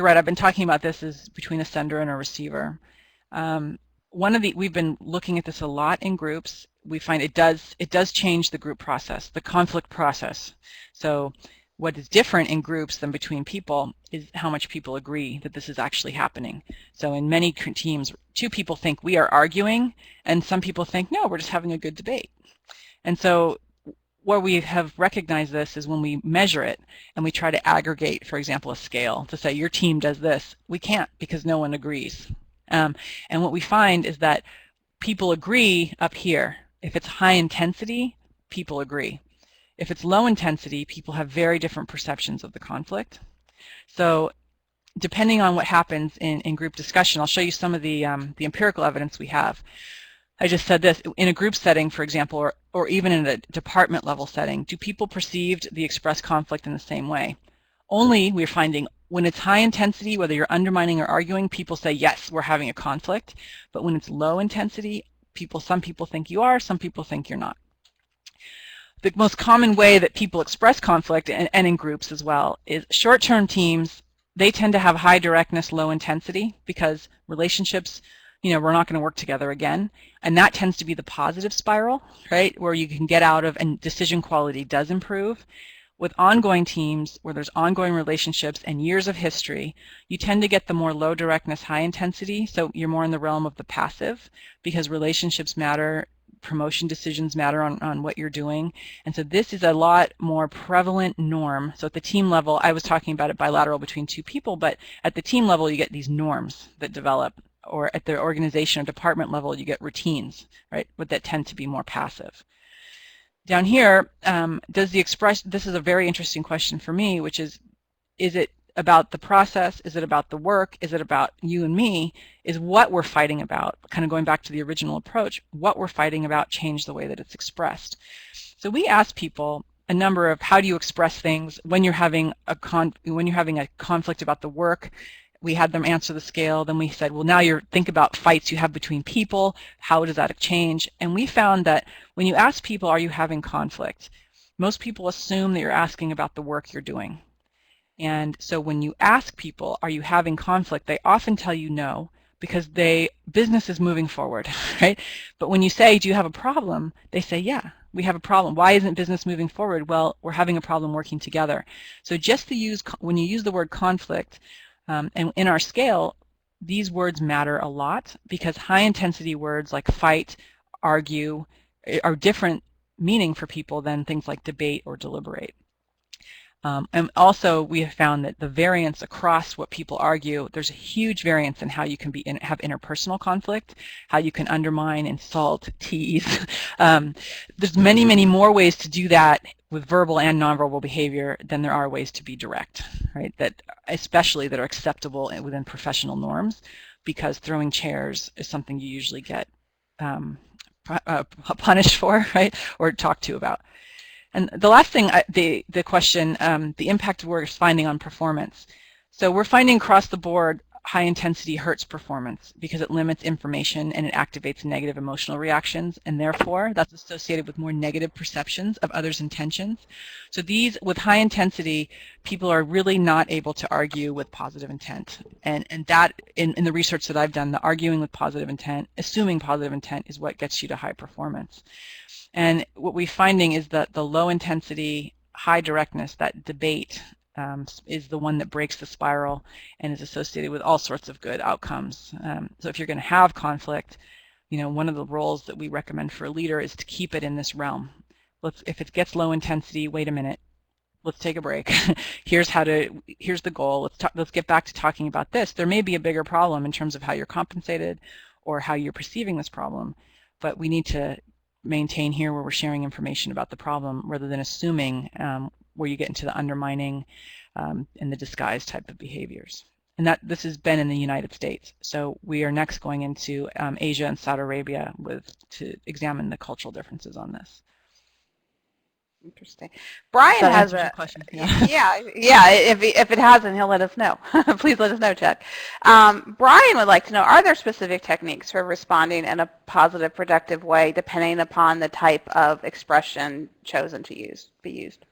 right. I've been talking about this as between a sender and a receiver. We've been looking at this a lot in groups. We find it does change the group process, the conflict process. So What is different in groups than between people is how much people agree that this is actually happening. So in many teams, two people think we are arguing, and some people think, no, we're just having a good debate. And so where we have recognized this is when we measure it and we try to aggregate, for example, a scale to say your team does this. We can't because no one agrees. And what we find is that people agree up here. If it's high intensity, people agree. If it's low intensity, people have very different perceptions of the conflict. So depending on what happens in group discussion, I'll show you some of the empirical evidence we have. I just said this, in a group setting, for example, or even in a department level setting, do people perceive the expressed conflict in the same way? Only we're finding when it's high intensity, whether you're undermining or arguing, people say, yes, we're having a conflict. But when it's low intensity, some people think you are, some people think you're not. The most common way that people express conflict, and in groups as well, is short-term teams. They tend to have high directness, low intensity, because relationships, we're not going to work together again. And that tends to be the positive spiral, right, where you can get out of and decision quality does improve. With ongoing teams, where there's ongoing relationships and years of history, you tend to get the more low directness, high intensity. So you're more in the realm of the passive, because relationships matter, promotion decisions matter on what you're doing. And so this is a lot more prevalent norm. So at the team level, I was talking about it bilateral between two people, but at the team level, you get these norms that develop, or at the organization or department level, you get routines, right, but that tend to be more passive. Down here, this is a very interesting question for me, which is it about the process? Is it about the work? Is it about you and me? Is what we're fighting about, kind of going back to the original approach, what we're fighting about change the way that it's expressed? So we asked people a number of how do you express things when you're having a conflict about the work. We had them answer the scale. Then we said, well, now think about fights you have between people. How does that change? And we found that when you ask people, are you having conflict? Most people assume that you're asking about the work you're doing. And so when you ask people, are you having conflict, they often tell you no, because business is moving forward, right? But when you say, do you have a problem? They say, yeah, we have a problem. Why isn't business moving forward? Well, we're having a problem working together. So just when you use the word conflict, and in our scale, these words matter a lot, because high intensity words like fight, argue, are different meaning for people than things like debate or deliberate. And also, we have found that the variance across what people argue, there's a huge variance in how you can have interpersonal conflict, how you can undermine, insult, tease. There's many, many more ways to do that with verbal and nonverbal behavior than there are ways to be direct, right? Especially that are acceptable within professional norms, because throwing chairs is something you usually get punished for, right, or talked to about. And the last thing, the question, the impact we're finding on performance. So we're finding across the board high intensity hurts performance because it limits information and it activates negative emotional reactions, and therefore that's associated with more negative perceptions of others' intentions. So with high intensity, people are really not able to argue with positive intent. And that, in the research that I've done, the arguing with positive intent, assuming positive intent, is what gets you to high performance. And what we're finding is that the low intensity, high directness, that debate, is the one that breaks the spiral and is associated with all sorts of good outcomes. So if you're going to have conflict, one of the roles that we recommend for a leader is to keep it in this realm. If it gets low intensity, wait a minute, let's take a break. Here's the goal. Let's get back to talking about this. There may be a bigger problem in terms of how you're compensated or how you're perceiving this problem, but we need to maintain here where we're sharing information about the problem rather than assuming, where you get into the undermining and the disguise type of behaviors. And this has been in the United States. So we are next going into Asia and Saudi Arabia to examine the cultural differences on this. Interesting. Brian has a question. Yeah. If it hasn't, he'll let us know. Please let us know, Chuck. Brian would like to know: are there specific techniques for responding in a positive, productive way, depending upon the type of expression chosen to be used?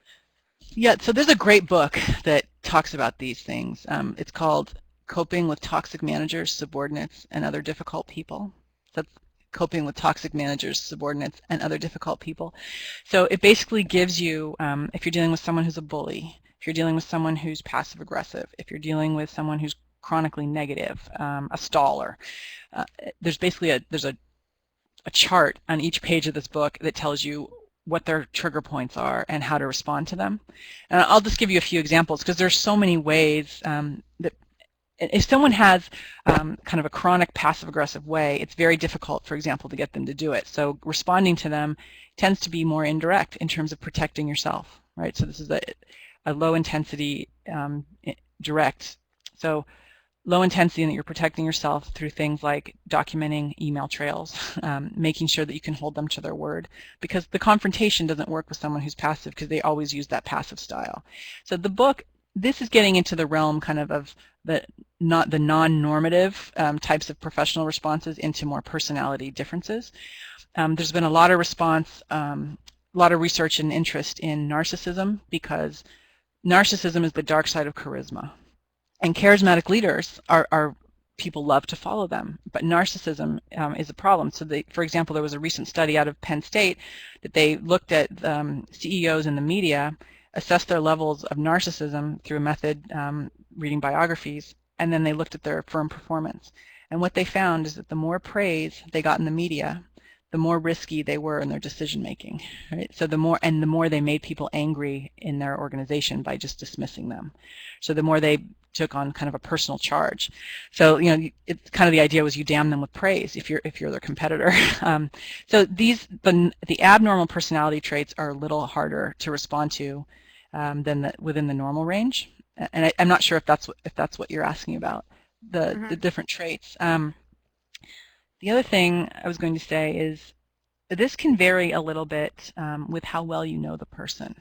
Yeah. So there's a great book that talks about these things. It's called "Coping with Toxic Managers, Subordinates, and Other Difficult People." That's Coping with Toxic Managers, Subordinates, and Other Difficult People. So it basically gives you, if you're dealing with someone who's a bully, if you're dealing with someone who's passive aggressive, if you're dealing with someone who's chronically negative, a staller. There's basically a chart on each page of this book that tells you what their trigger points are and how to respond to them. And I'll just give you a few examples because there's so many ways that if someone has kind of a chronic passive-aggressive way, it's very difficult, for example, to get them to do it. So responding to them tends to be more indirect in terms of protecting yourself, right? So this is a low-intensity direct. So low intensity in that you're protecting yourself through things like documenting email trails, making sure that you can hold them to their word, because the confrontation doesn't work with someone who's passive because they always use that passive style. So the book, this is getting into the realm kind of the non-normative types of professional responses into more personality differences. There's been a lot of response, a lot of research and interest in narcissism because narcissism is the dark side of charisma. And charismatic leaders are people love to follow them, but narcissism is a problem. So for example, there was a recent study out of Penn State that they looked at CEOs in the media, assessed their levels of narcissism through a method, reading biographies, and then they looked at their firm performance. And what they found is that the more praise they got in the media, the more risky they were in their decision making, right? So the more they made people angry in their organization by just dismissing them. So the more they took on kind of a personal charge. So it's kind of the idea was you damn them with praise if you're their competitor. So the abnormal personality traits are a little harder to respond to than within the normal range. And I'm not sure if that's what you're asking about, the different traits. The other thing I was going to say is this can vary a little bit with how well you know the person.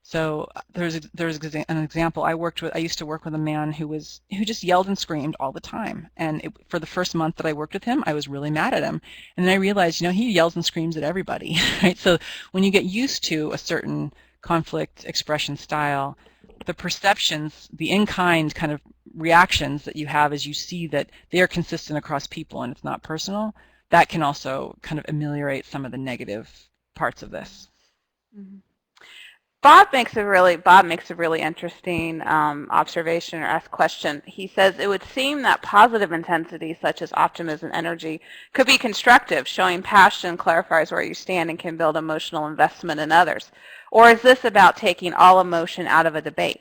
So there's an example. I used to work with a man who just yelled and screamed all the time. And for the first month that I worked with him, I was really mad at him. And then I realized, he yells and screams at everybody, right? So when you get used to a certain conflict expression style, the perceptions, the in-kind kind of reactions that you have as you see that they are consistent across people and it's not personal, that can also kind of ameliorate some of the negative parts of this. Mm-hmm. Bob makes a really interesting observation or ask question. He says, it would seem that positive intensity, such as optimism energy, could be constructive, showing passion clarifies where you stand and can build emotional investment in others. Or is this about taking all emotion out of a debate?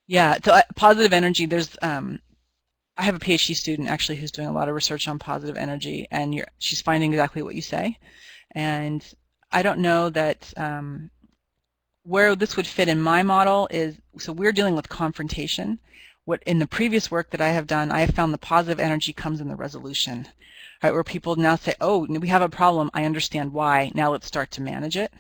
Yeah, so positive energy, I have a PhD student actually who's doing a lot of research on positive energy, and she's finding exactly what you say. And I don't know that where this would fit in my model is, so we're dealing with confrontation. What in the previous work that I have done, I have found the positive energy comes in the resolution, right, where people now say, oh, we have a problem, I understand why, now let's start to manage it.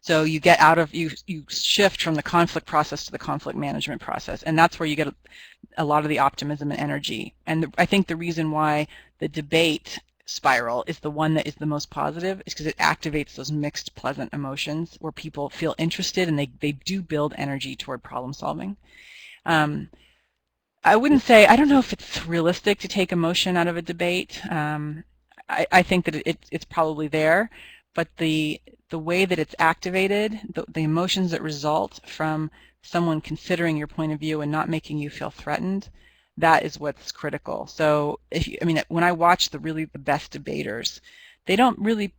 So you get you shift from the conflict process to the conflict management process, and that's where you get a lot of the optimism and energy. And I think the reason why the debate spiral is the one that is the most positive is because it activates those mixed pleasant emotions where people feel interested and they do build energy toward problem solving. I wouldn't say, I don't know if it's realistic to take emotion out of a debate. I think that it's probably there, but the way that it's activated, the emotions that result from someone considering your point of view and not making you feel threatened, that is what's critical. So when I watch the best debaters, they don't really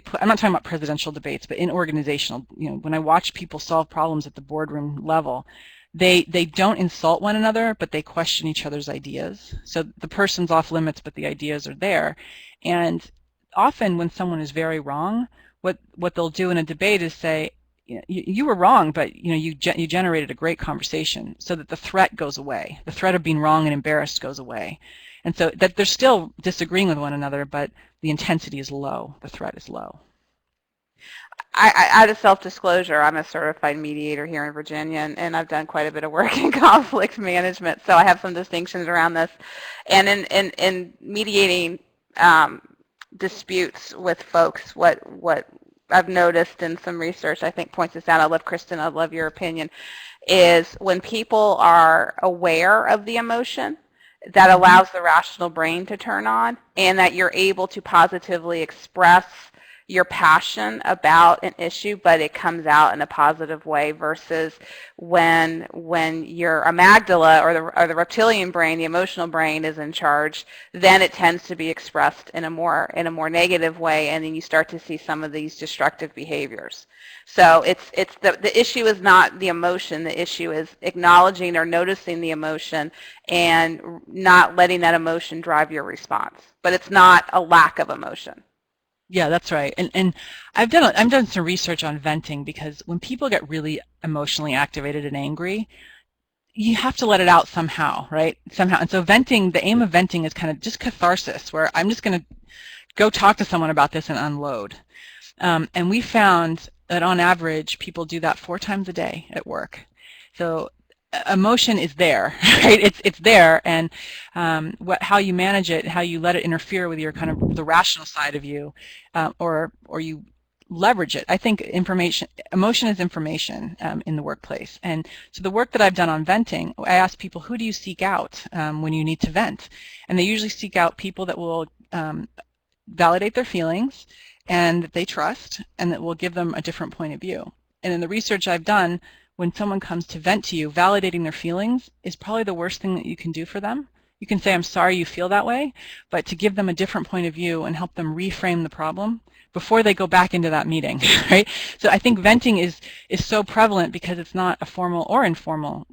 put, I'm not talking about presidential debates, but in organizational, when I watch people solve problems at the boardroom level, they don't insult one another, but they question each other's ideas. So the person's off limits, but the ideas are there. And often when someone is very wrong, what they'll do in a debate is say, you were wrong, but you generated a great conversation, so that the threat goes away. The threat of being wrong and embarrassed goes away. And so that they're still disagreeing with one another, but the intensity is low, the threat is low. Out of self-disclosure, I'm a certified mediator here in Virginia, and I've done quite a bit of work in conflict management, so I have some distinctions around this. And in mediating disputes with folks, what I've noticed in some research, I think points this out, I love Kristin, I love your opinion, is when people are aware of the emotion, that allows the rational brain to turn on, and that you're able to positively express your passion about an issue, but it comes out in a positive way, versus when your amygdala or the reptilian brain, the emotional brain, is in charge, then it tends to be expressed in a more negative way, and then you start to see some of these destructive behaviors. So it's the issue is not the emotion. The issue is acknowledging or noticing the emotion and not letting that emotion drive your response. But it's not a lack of emotion. Yeah, that's right. And I've done some research on venting, because when people get really emotionally activated and angry, you have to let it out somehow, right? Somehow. And so venting, the aim of venting is kind of just catharsis, where I'm just going to go talk to someone about this and unload. And we found that on average, people do that 4 times a day at work. So emotion is there, right? It's there, and how you manage it, how you let it interfere with your kind of the rational side of you, or you leverage it. I think emotion is information in the workplace. And so the work that I've done on venting, I ask people, who do you seek out when you need to vent? And they usually seek out people that will validate their feelings and that they trust, and that will give them a different point of view. And in the research I've done, when someone comes to vent to you, validating their feelings is probably the worst thing that you can do for them. You can say, I'm sorry you feel that way, but to give them a different point of view and help them reframe the problem before they go back into that meeting, right? So I think venting is so prevalent because it's not a formal or informal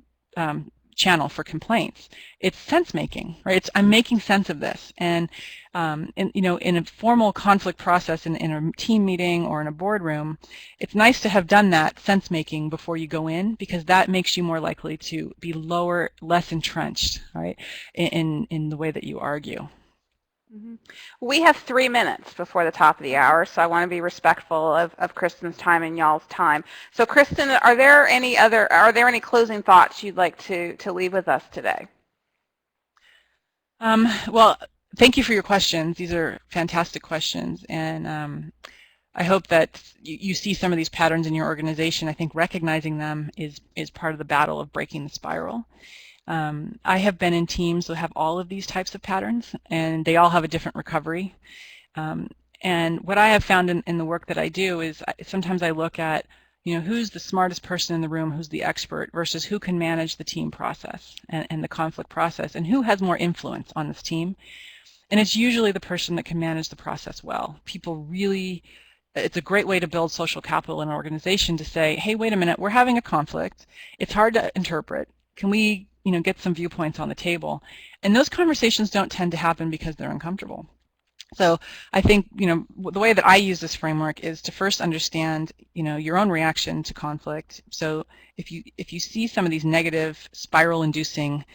channel for complaints. It's sense making, right? I'm making sense of this, and in a formal conflict process, in a team meeting or in a boardroom, it's nice to have done that sense making before you go in, because that makes you more likely to be less entrenched, right, in the way that you argue. Mm-hmm. We have 3 minutes before the top of the hour, so I want to be respectful of Kristin's time and y'all's time. So Kristin, are there any closing thoughts you'd like to leave with us today? Well, thank you for your questions. These are fantastic questions, and I hope that you see some of these patterns in your organization. I think recognizing them is part of the battle of breaking the spiral. I have been in teams that have all of these types of patterns, and they all have a different recovery. And what I have found in the work that I do is sometimes I look at, who's the smartest person in the room, who's the expert, versus who can manage the team process and the conflict process, and who has more influence on this team. And it's usually the person that can manage the process well. It's a great way to build social capital in an organization, to say, hey, wait a minute, we're having a conflict. It's hard to interpret. Can we get some viewpoints on the table? And those conversations don't tend to happen because they're uncomfortable. So I think, the way that I use this framework is to first understand, your own reaction to conflict. So if you see some of these negative spiral-inducing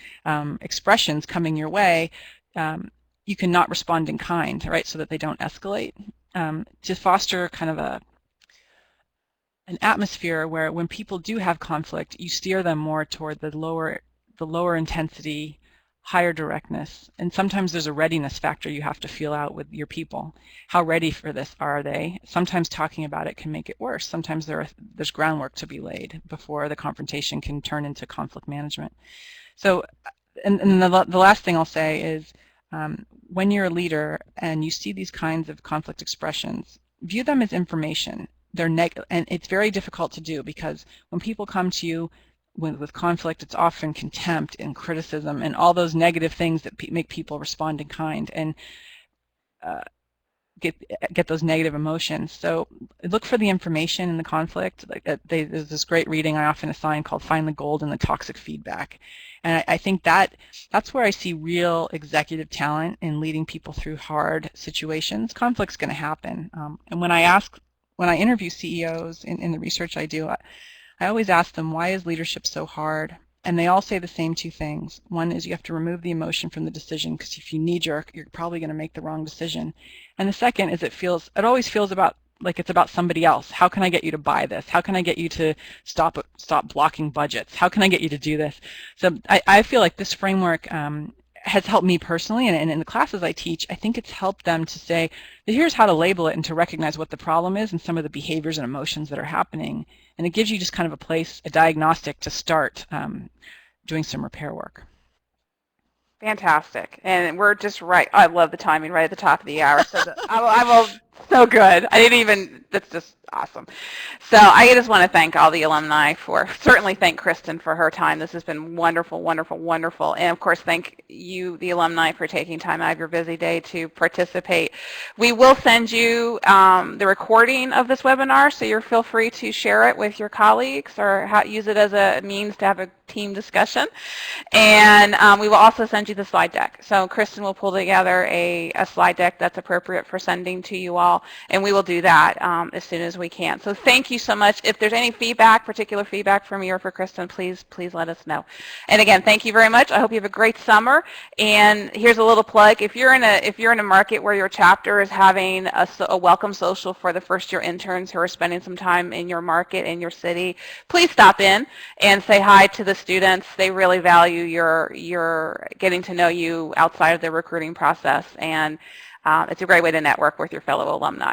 expressions coming your way, you can not respond in kind, right, so that they don't escalate. To foster kind of an atmosphere where when people do have conflict, you steer them more toward the lower intensity, higher directness. And sometimes there's a readiness factor you have to feel out with your people. How ready for this are they? Sometimes talking about it can make it worse. Sometimes there's groundwork to be laid before the confrontation can turn into conflict management. So, and the last thing I'll say is, when you're a leader and you see these kinds of conflict expressions, view them as information. And it's very difficult to do, because when people come to you with conflict, it's often contempt and criticism and all those negative things that make people respond in kind and get those negative emotions. So look for the information in the conflict. There's this great reading I often assign called Find the Gold in the Toxic Feedback. And I think that's where I see real executive talent in leading people through hard situations. Conflict's going to happen. And when I interview CEOs in the research I do, I always ask them, why is leadership so hard? And they all say the same 2 things. One is you have to remove the emotion from the decision, because if you knee-jerk, you're probably going to make the wrong decision. And the second is it always feels like it's about somebody else. How can I get you to buy this? How can I get you to stop blocking budgets? How can I get you to do this? So I feel like this framework has helped me personally, and in the classes I teach, I think it's helped them to say, here's how to label it and to recognize what the problem is and some of the behaviors and emotions that are happening. And it gives you just kind of a diagnostic to start doing some repair work. Fantastic. And we're just right. I love the timing right at the top of the hour. So I will So good. I didn't even, that's just awesome. So I just want to thank all the alumni certainly thank Kristin for her time. This has been wonderful, wonderful, wonderful. And of course, thank you, the alumni, for taking time out of your busy day to participate. We will send you the recording of this webinar, so you feel free to share it with your colleagues or use it as a means to have a team discussion. And we will also send you the slide deck. So Kristin will pull together a slide deck that's appropriate for sending to you all, and we will do that as soon as we can. So thank you so much. If there's any feedback, particular feedback from you or for Kristin, please let us know. And again, thank you very much. I hope you have a great summer. And here's a little plug. If you're in a market where your chapter is having a welcome social for the first-year interns who are spending some time in your market, in your city, please stop in and say hi to the students. They really value your getting to know you outside of the recruiting process, and it's a great way to network with your fellow alumni.